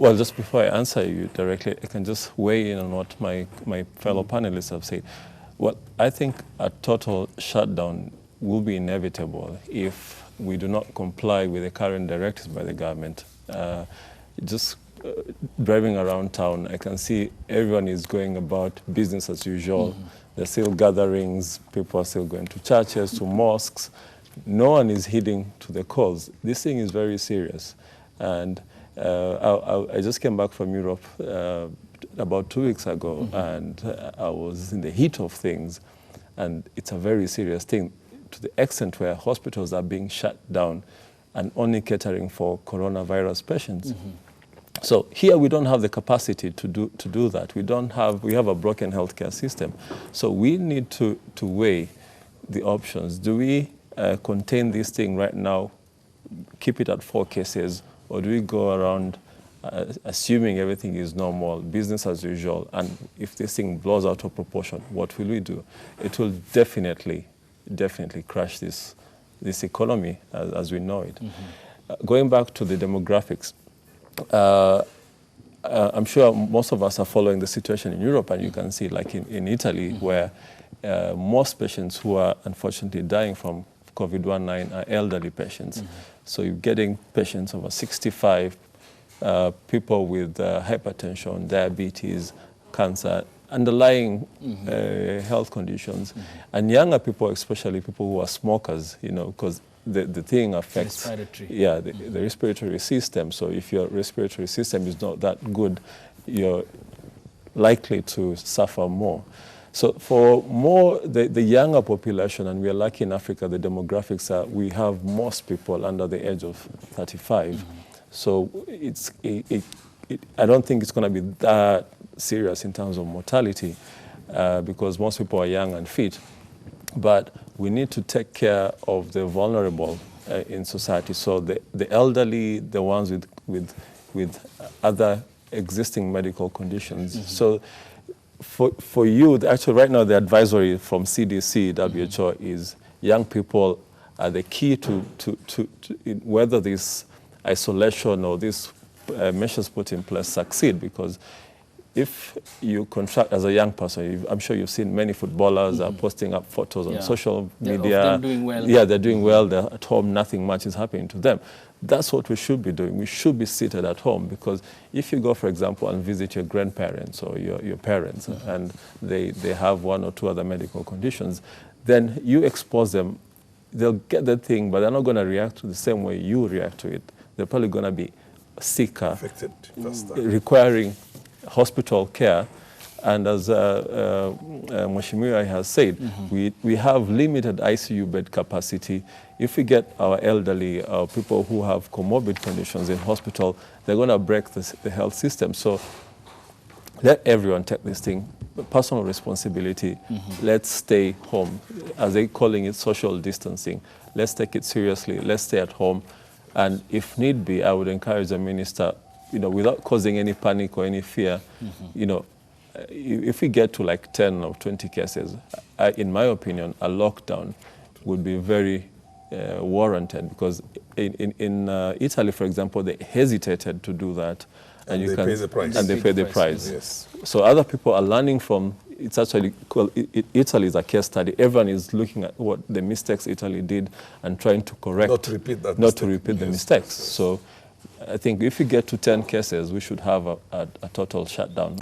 Well, just before I answer you directly, I can just weigh in on what my fellow panelists have said. Well, I think a total shutdown will be inevitable if we do not comply with the current directives by the government. Driving around town, I can see everyone is going about business as usual. There's still gatherings, people are still going to churches, to mosques. No one is heeding to the calls. This thing is very serious. And I just came back from Europe about 2 weeks ago, and I was in the heat of things. And it's a very serious thing, to the extent where hospitals are being shut down and only catering for coronavirus patients. So here we don't have the capacity to do that. We have a broken healthcare system. So we need to weigh the options. Do we contain this thing right now, keep it at 4 cases, or do we go around assuming everything is normal, business as usual, and if this thing blows out of proportion, what will we do? It will definitely crash this economy as we know it. Going back to the demographics, I'm sure most of us are following the situation in Europe, and you can see, like in Italy, where most patients who are unfortunately dying from COVID-19 are elderly patients. So you're getting patients over 65, people with hypertension, diabetes, cancer, underlying health conditions, and younger people, especially people who are smokers, because the thing affects the respiratory system. So if your respiratory system is not that good, you're likely to suffer more. So for the younger population, and we are lucky in Africa, the demographics are, we have most people under the age of 35. So I don't think it's going to be that serious in terms of mortality, because most people are young and fit. But we need to take care of the vulnerable in society. So the elderly, the ones with other existing medical conditions. So for you, actually right now the advisory from CDC, WHO is young people are the key to whether this isolation or these measures put in place succeed, because if you contract as a young person, I'm sure you've seen many footballers are posting up photos on social media. They're doing well. Yeah, they're doing well. They're at home. Nothing much is happening to them. That's what we should be doing. We should be seated at home, because if you go, for example, and visit your grandparents or your parents, and they have 1 or 2 other medical conditions, then you expose them. They'll get the thing, but they're not going to react to the same way you react to it. They're probably going to be sicker, affected faster, requiring hospital care. And as Mheshimiwa has said, we have limited ICU bed capacity. If we get our elderly, people who have comorbid conditions in hospital, they're going to break the health system. So let everyone take this thing, personal responsibility. Let's stay home. As they're calling it, social distancing. Let's take it seriously. Let's stay at home. And if need be, I would encourage the minister, without causing any panic or any fear, if we get to like 10 or 20 cases, in my opinion, a lockdown would be very warranted, because in Italy, for example, they hesitated to do that. And they pay the price. And they pay the price. Yes. So other people are learning from, it's actually called, Italy is a case study. Everyone is looking at what the mistakes Italy did and trying to correct. Not to repeat that Not to repeat the mistakes. So I think if we get to 10 cases, we should have a total shutdown.